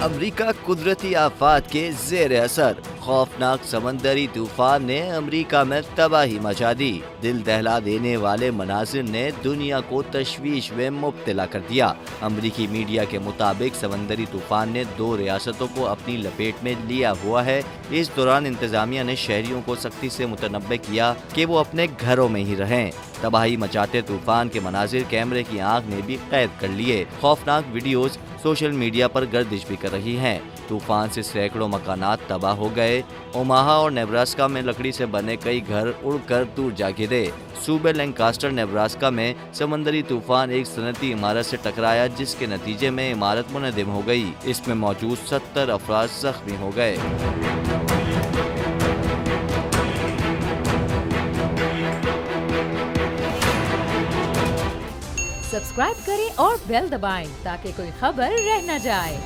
امریکہ قدرتی آفات کے زیر اثر، خوفناک سمندری طوفان نے امریکہ میں تباہی مچا دی۔ دل دہلا دینے والے مناظر نے دنیا کو تشویش میں مبتلا کر دیا۔ امریکی میڈیا کے مطابق سمندری طوفان نے 2 ریاستوں کو اپنی لپیٹ میں لیا ہوا ہے۔ اس دوران انتظامیہ نے شہریوں کو سختی سے متنبہ کیا کہ وہ اپنے گھروں میں ہی رہیں۔ تباہی مچاتے طوفان کے مناظر کیمرے کی آنکھ نے بھی قید کر لیے۔ خوفناک ویڈیوز سوشل میڈیا پر گردش بھی کر رہی ہیں۔ طوفان سے سینکڑوں مکانات تباہ ہو گئے۔ اوماہا اور نیبراسکا میں لکڑی سے بنے کئی گھر اڑ کر دور جا گرے۔ صوبے لینکاسٹر نیبراسکا میں سمندری طوفان ایک صنعتی عمارت سے ٹکرایا، جس کے نتیجے میں عمارت منہدم ہو گئی۔ اس میں موجود 70 افراد زخمی ہو گئے۔ سبسکرائب کریں اور بیل دبائیں تاکہ کوئی خبر رہ نہ جائے۔